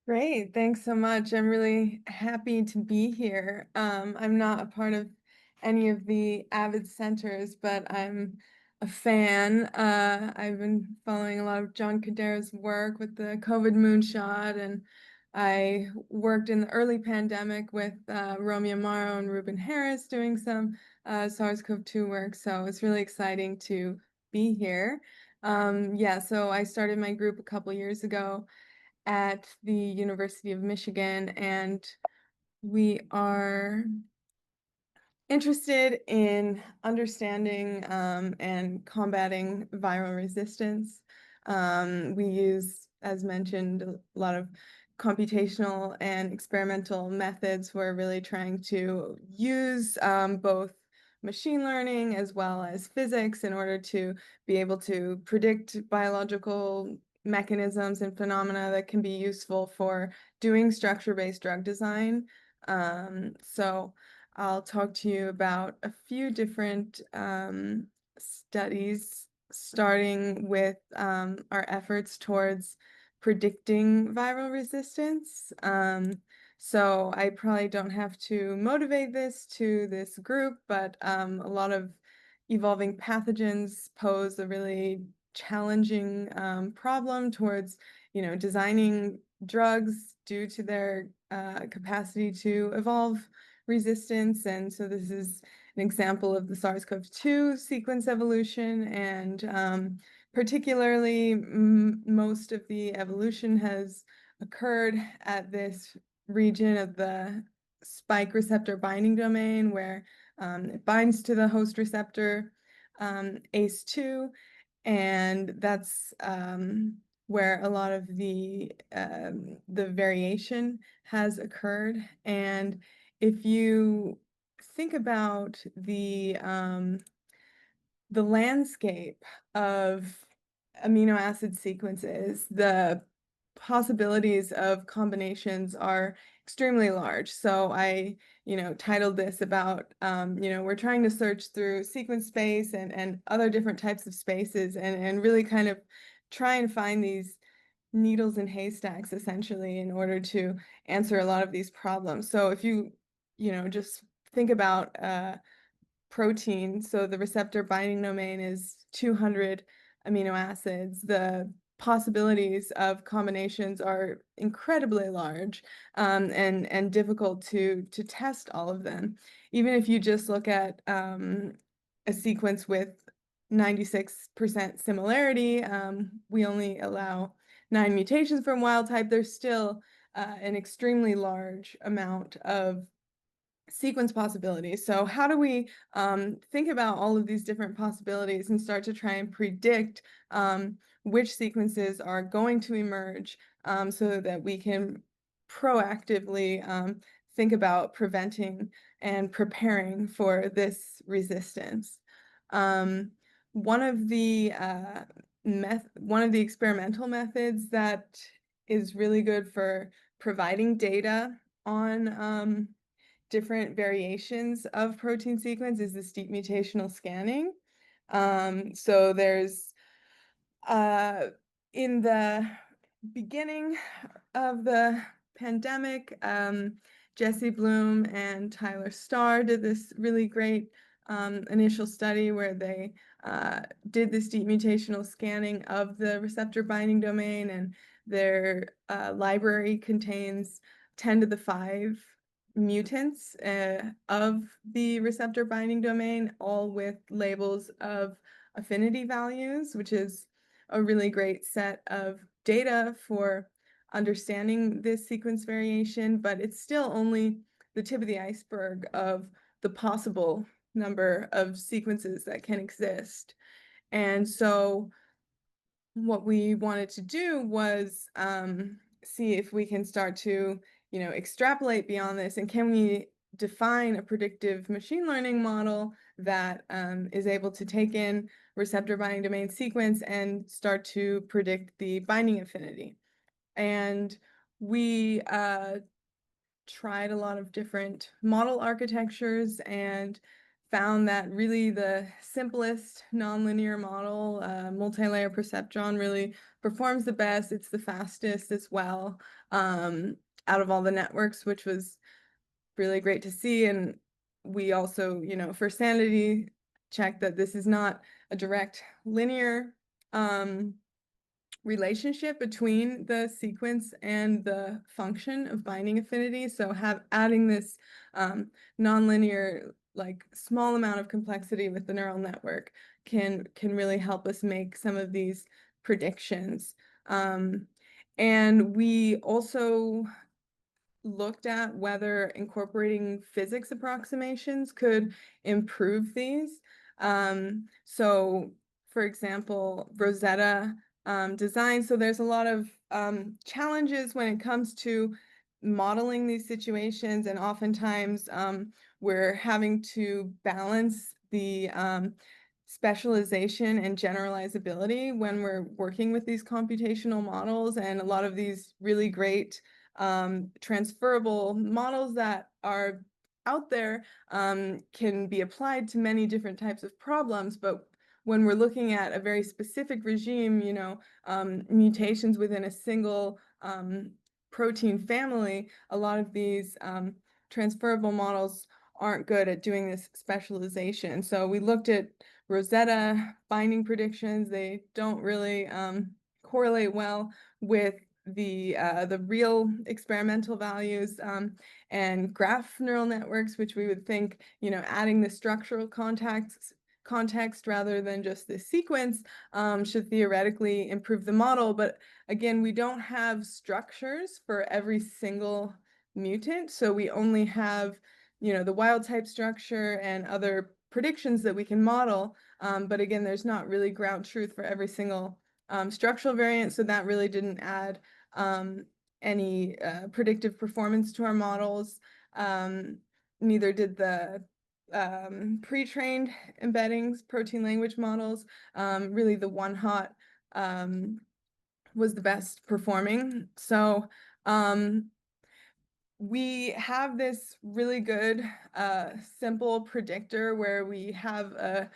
Great, thanks so much. I'm really happy to be here. I'm not a part of any of the AViD centers, but I'm a fan. I've been following a lot of John Kadera's work with the COVID moonshot, and I worked in the early pandemic with Romeo Amaro and Ruben Harris doing some SARS-CoV-2 work, so it's really exciting to be here. Yeah, so I started my group a couple years ago at the University of Michigan, and we are interested in understanding and combating viral resistance. We use, as mentioned, a lot of computational and experimental methods. We're really trying to use both machine learning as well as physics in order to be able to predict biological mechanisms and phenomena that can be useful for doing structure-based drug design. So I'll talk to you about a few different studies, starting with our efforts towards predicting viral resistance. So I probably don't have to motivate this group, but a lot of evolving pathogens pose a really challenging problem towards, designing drugs due to their capacity to evolve resistance. And so this is an example of the SARS-CoV-2 sequence evolution, and particularly most of the evolution has occurred at this region of the spike receptor binding domain where it binds to the host receptor ACE2, and that's where a lot of the variation has occurred. And if you think about the landscape of amino acid sequences, the possibilities of combinations are extremely large. So I, titled this about, we're trying to search through sequence space and other different types of spaces, and really kind of try and find these needles in haystacks essentially in order to answer a lot of these problems. So if you, just think about protein. So the receptor binding domain is 200 amino acids. The possibilities of combinations are incredibly large, and difficult to test all of them. Even if you just look at a sequence with 96% similarity, we only allow 9 mutations from wild type. There's still an extremely large amount of sequence possibilities. So how do we think about all of these different possibilities and start to try and predict which sequences are going to emerge, so that we can proactively think about preventing and preparing for this resistance? Um, one of the experimental methods that is really good for providing data on different variations of protein sequence is this deep mutational scanning. So there's in the beginning of the pandemic, Jesse Bloom and Tyler Starr did this really great initial study where they did this deep mutational scanning of the receptor binding domain, and their library contains 10 to the 5 mutants of the receptor binding domain, all with labels of affinity values, which is a really great set of data for understanding this sequence variation, but it's still only the tip of the iceberg of the possible number of sequences that can exist. And so what we wanted to do was see if we can start to, extrapolate beyond this, and can we define a predictive machine learning model that is able to take in receptor binding domain sequence and start to predict the binding affinity. And we tried a lot of different model architectures and found that really the simplest nonlinear model, multi-layer perceptron, really performs the best. It's the fastest as well, out of all the networks, which was really great to see. And we also, for sanity, checked that this is not a direct linear relationship between the sequence and the function of binding affinity. So adding this nonlinear, like small amount of complexity with the neural network can really help us make some of these predictions. And we also looked at whether incorporating physics approximations could improve these. So, for example, Rosetta design. So there's a lot of challenges when it comes to modeling these situations, and oftentimes we're having to balance the specialization and generalizability when we're working with these computational models, and a lot of these really great transferable models that are out there can be applied to many different types of problems. But when we're looking at a very specific regime, mutations within a single protein family, a lot of these transferable models aren't good at doing this specialization. So we looked at Rosetta binding predictions. They don't really correlate well with the real experimental values, and graph neural networks, which we would think, adding the structural context rather than just the sequence should theoretically improve the model. But again, we don't have structures for every single mutant, so we only have, the wild type structure and other predictions that we can model. But again, there's not really ground truth for every single structural variant, so that really didn't add any predictive performance to our models. Neither did the pre-trained embeddings, protein language models. Really the one hot was the best performing. So we have this really good simple predictor where we have a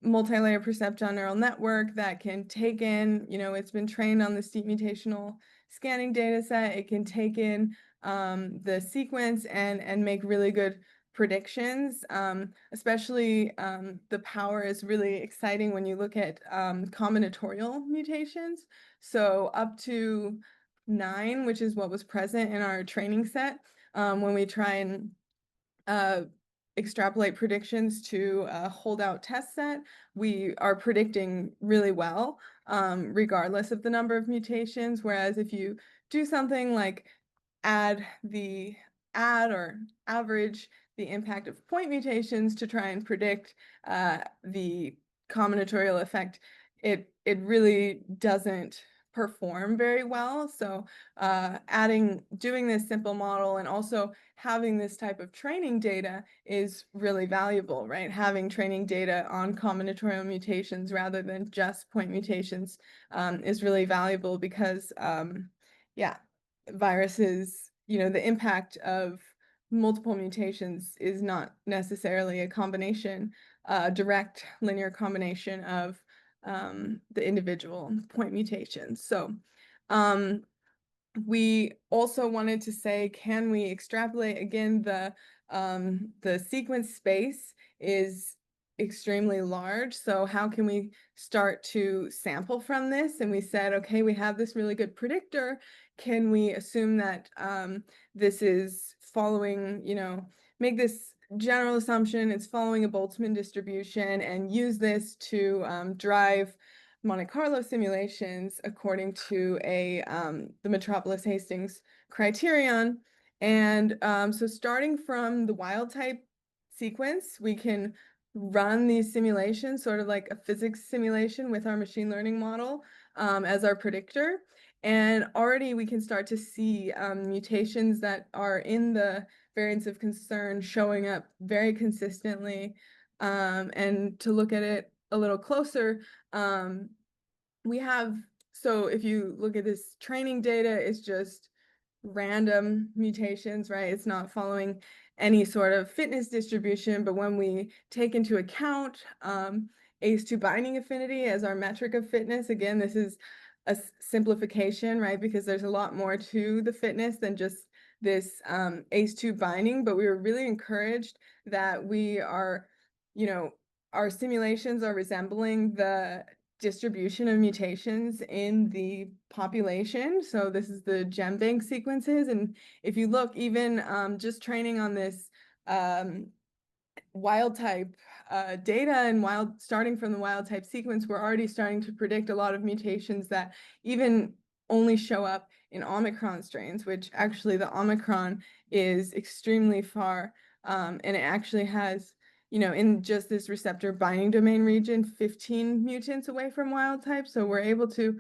multi-layer perceptron neural network that can take in, it's been trained on the steep mutational scanning data set. It can take in the sequence and make really good predictions. Especially the power is really exciting when you look at combinatorial mutations. So up to 9, which is what was present in our training set, when we try and extrapolate predictions to a holdout test set, we are predicting really well, regardless of the number of mutations. Whereas if you do something like add or average the impact of point mutations to try and predict the combinatorial effect, it really doesn't perform very well. So doing this simple model and also having this type of training data is really valuable, right? Having training data on combinatorial mutations rather than just point mutations is really valuable because, yeah, viruses, the impact of multiple mutations is not necessarily a combination, direct linear combination of the individual point mutations. So we also wanted to say, can we extrapolate? Again, the sequence space is extremely large. So how can we start to sample from this? And we said, okay, we have this really good predictor. Can we assume that this is following, make this general assumption it's following a Boltzmann distribution, and use this to drive Monte Carlo simulations according to the Metropolis Hastings criterion. And so starting from the wild type sequence, we can run these simulations, sort of like a physics simulation with our machine learning model as our predictor. And already we can start to see mutations that are in the variants of concern showing up very consistently. And to look at it a little closer, so if you look at this training data, it's just random mutations, right? It's not following any sort of fitness distribution, but when we take into account ACE2 binding affinity as our metric of fitness, again, this is a simplification, right? Because there's a lot more to the fitness than just this ACE2 binding, but we were really encouraged that we are, you know, our simulations are resembling the distribution of mutations in the population. So this is the GenBank sequences. And if you look, even just training on this wild type data and starting from the wild type sequence, we're already starting to predict a lot of mutations that even only show up in Omicron strains, which actually the Omicron is extremely far, and it actually has, in just this receptor binding domain region, 15 mutants away from wild type. So we're able to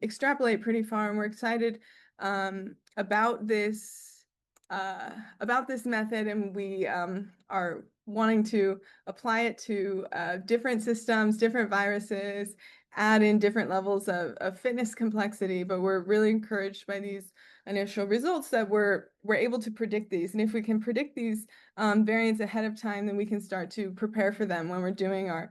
extrapolate pretty far, and we're excited about this method, and we are wanting to apply it to different systems, different viruses, add in different levels of fitness complexity. But we're really encouraged by these initial results that we're able to predict these. And if we can predict these variants ahead of time, then we can start to prepare for them when we're doing our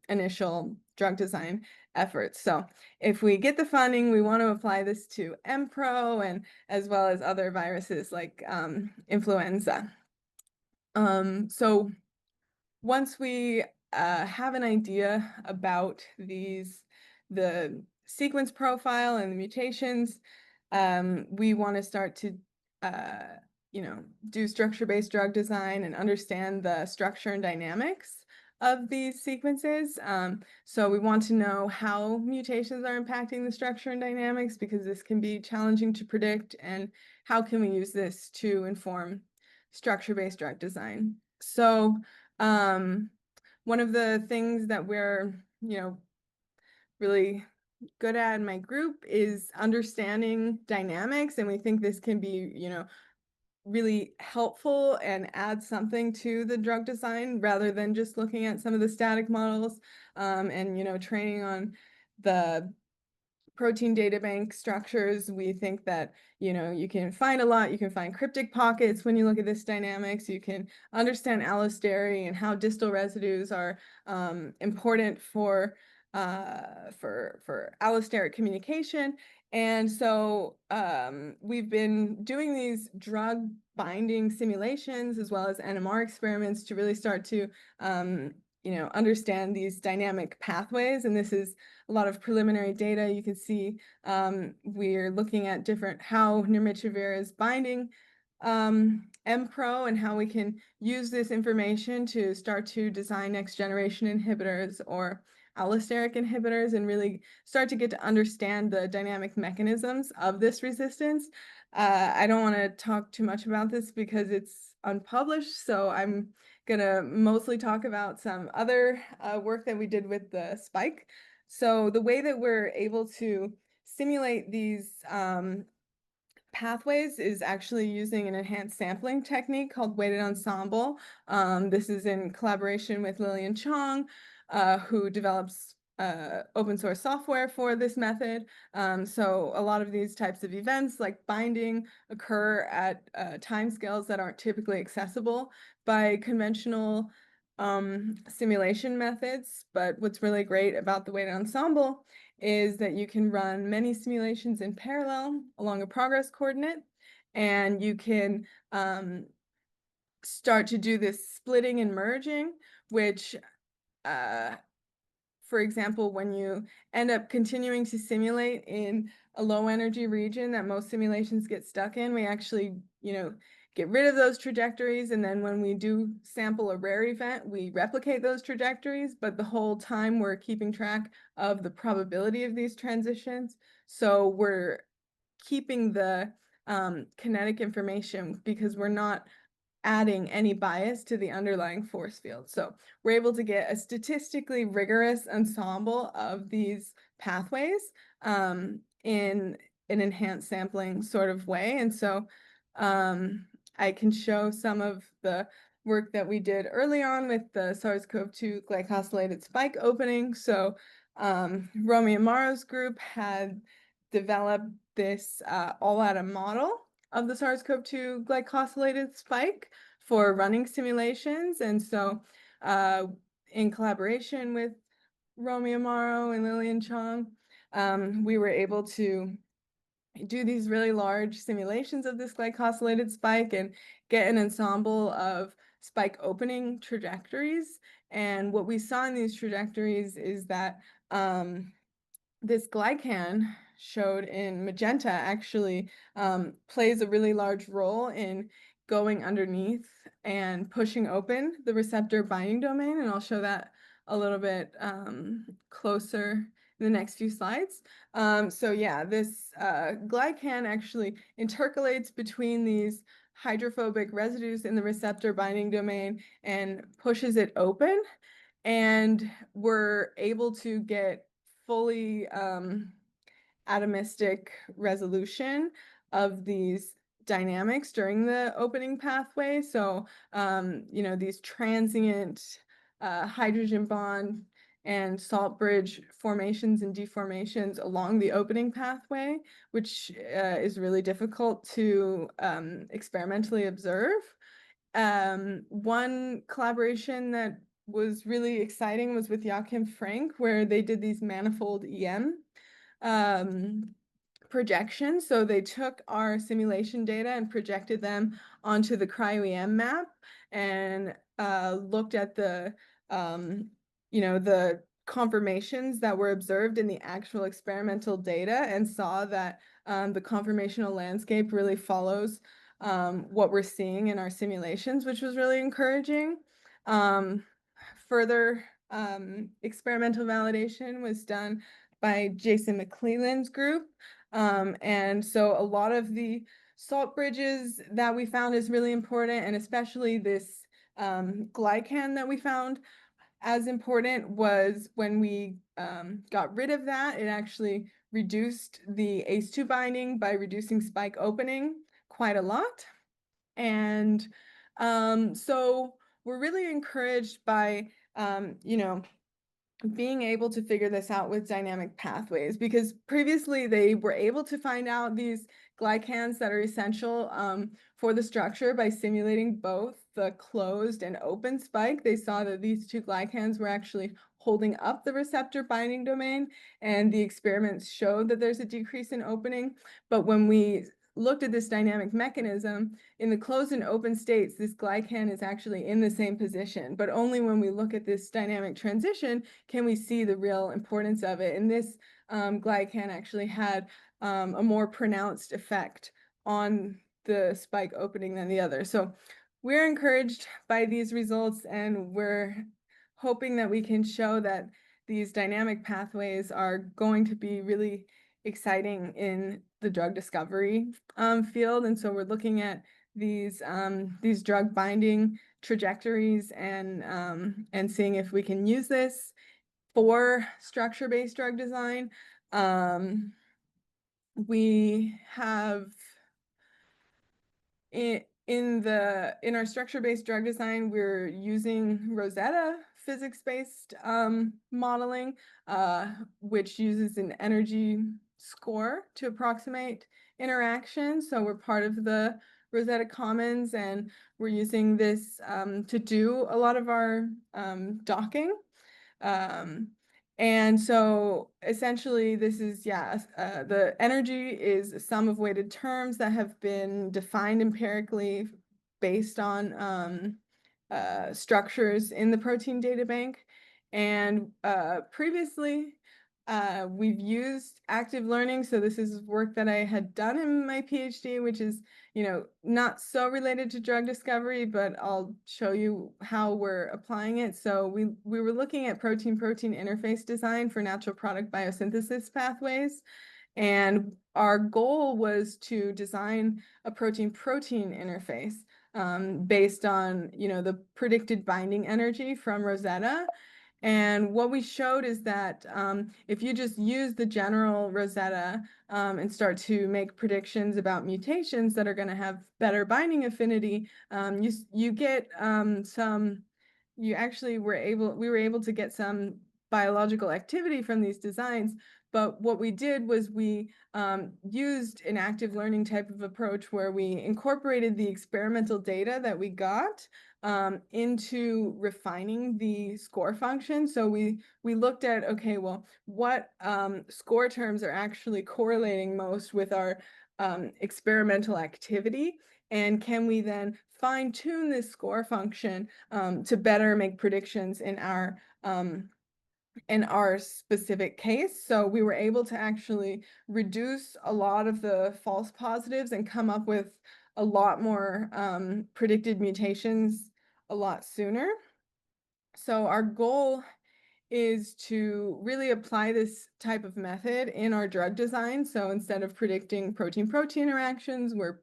initial drug design efforts. So if we get the funding, we want to apply this to MPRO and as well as other viruses like influenza. So once we have an idea about the sequence profile and the mutations, we want to start to do structure-based drug design and understand the structure and dynamics of these sequences. So we want to know how mutations are impacting the structure and dynamics, because this can be challenging to predict, and how can we use this to inform structure-based drug design. So one of the things that we're, really good at in my group is understanding dynamics, and we think this can be, really helpful and add something to the drug design rather than just looking at some of the static models, and training on the protein data bank structures. We think that, you can find a lot. You can find cryptic pockets when you look at this dynamics. You can understand allostery and how distal residues are important for allosteric communication. And so we've been doing these drug binding simulations as well as NMR experiments to really start to understand these dynamic pathways. And this is a lot of preliminary data. You can see we're looking at how nirmatrelvir is binding MPRO, and how we can use this information to start to design next generation inhibitors or allosteric inhibitors, and really start to get to understand the dynamic mechanisms of this resistance. I don't want to talk too much about this because it's unpublished, so I'm gonna mostly talk about some other work that we did with the spike. So the way that we're able to simulate these pathways is actually using an enhanced sampling technique called weighted ensemble. This is in collaboration with Lillian Chong, who develops open source software for this method. So a lot of these types of events like binding occur at timescales that aren't typically accessible by conventional simulation methods. But what's really great about the weighted ensemble is that you can run many simulations in parallel along a progress coordinate, and you can start to do this splitting and merging, which for example, when you end up continuing to simulate in a low energy region that most simulations get stuck in, we actually, get rid of those trajectories. And then when we do sample a rare event, we replicate those trajectories, but the whole time we're keeping track of the probability of these transitions. So we're keeping the kinetic information because we're not adding any bias to the underlying force field. So we're able to get a statistically rigorous ensemble of these pathways in an enhanced sampling sort of way. And so I can show some of the work that we did early on with the SARS-CoV-2 glycosylated spike opening. So Romy Amaro's group had developed this all-atom model of the SARS-CoV-2 glycosylated spike for running simulations. And so in collaboration with Romy Amaro and Lillian Chong, we were able to do these really large simulations of this glycosylated spike and get an ensemble of spike opening trajectories. And what we saw in these trajectories is that this glycan showed in magenta actually plays a really large role in going underneath and pushing open the receptor binding domain. And I'll show that a little bit closer in the next few slides. So yeah, this glycan actually intercalates between these hydrophobic residues in the receptor binding domain and pushes it open. And we're able to get fully atomistic resolution of these dynamics during the opening pathway. So, these transient hydrogen bond and salt bridge formations and deformations along the opening pathway, which is really difficult to experimentally observe. One collaboration that was really exciting was with Joachim Frank, where they did these manifold EM projections. So they took our simulation data and projected them onto the cryo-EM map and looked at the conformations that were observed in the actual experimental data and saw that the conformational landscape really follows what we're seeing in our simulations, which was really encouraging. Further experimental validation was done by Jason McClelland's group. And so a lot of the salt bridges that we found is really important, and especially this glycan that we found as important was when we got rid of that, it actually reduced the ACE2 binding by reducing spike opening quite a lot. And so we're really encouraged by, being able to figure this out with dynamic pathways, because previously they were able to find out these glycans that are essential for the structure by simulating both the closed and open spike. They saw that these two glycans were actually holding up the receptor binding domain, and the experiments showed that there's a decrease in opening. But when we looked at this dynamic mechanism, in the closed and open states, this glycan is actually in the same position, but only when we look at this dynamic transition can we see the real importance of it. And this glycan actually had a more pronounced effect on the spike opening than the other. So we're encouraged by these results, and we're hoping that we can show that these dynamic pathways are going to be really exciting in the drug discovery field. And so we're looking at these drug binding trajectories and seeing if we can use this for structure-based drug design. We have in our structure-based drug design, we're using Rosetta physics-based modeling, which uses an energy score to approximate interactions. So we're part of the Rosetta Commons, and we're using this to do a lot of our docking. And so essentially this is, the energy is a sum of weighted terms that have been defined empirically based on structures in the protein data bank. And previously, we've used active learning. So this is work that I had done in my PhD, which is, not so related to drug discovery, but I'll show you how we're applying it. So we were looking at protein-protein interface design for natural product biosynthesis pathways. And our goal was to design a protein-protein interface based on, the predicted binding energy from Rosetta. And what we showed is that if you just use the general Rosetta and start to make predictions about mutations that are going to have better binding affinity, you get we were able to get some biological activity from these designs, But what we did was we used an active learning type of approach where we incorporated the experimental data that we got into refining the score function. So we looked at, okay, well, what score terms are actually correlating most with our experimental activity? And can we then fine tune this score function to better make predictions in our specific case? So we were able to actually reduce a lot of the false positives and come up with a lot more predicted mutations a lot sooner. So our goal is to really apply this type of method in our drug design. So instead of predicting protein-protein interactions, we're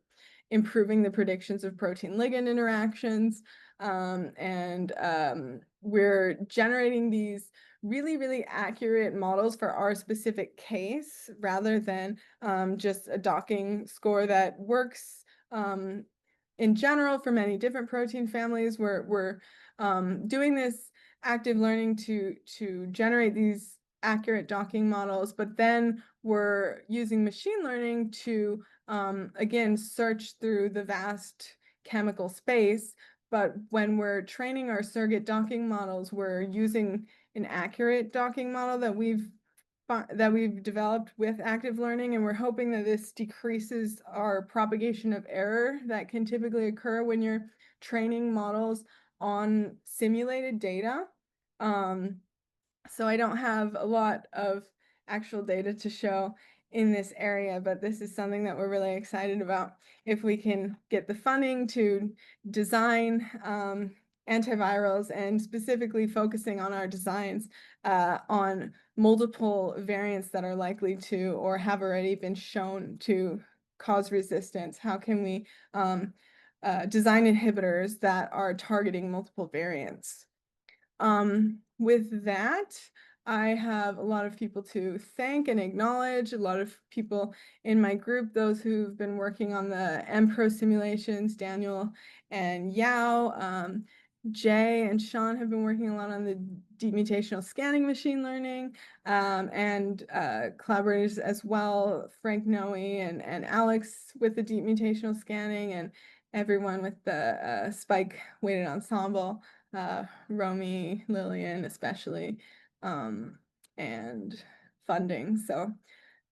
improving the predictions of protein-ligand interactions. We're generating these really, really accurate models for our specific case rather than just a docking score that works in general for many different protein families. We're doing this active learning to generate these accurate docking models, but then we're using machine learning to again search through the vast chemical space. But when we're training our surrogate docking models, we're using an accurate docking model that we've developed with active learning, and we're hoping that this decreases our propagation of error that can typically occur when you're training models on simulated data. So I don't have a lot of actual data to show in this area, but this is something that we're really excited about. If we can get the funding to design antivirals, and specifically focusing on our designs on multiple variants that are likely to or have already been shown to cause resistance, how can we design inhibitors that are targeting multiple variants? With that, I have a lot of people to thank and acknowledge, a lot of people in my group, those who've been working on the MPRO simulations, Daniel and Yao. Jay and Sean have been working a lot on the deep mutational scanning machine learning, and collaborators as well, Frank Noe and Alex with the deep mutational scanning, and everyone with the spike weighted ensemble. Romy, Lillian especially, and funding. So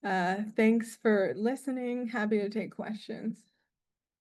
thanks for listening. Happy to take questions.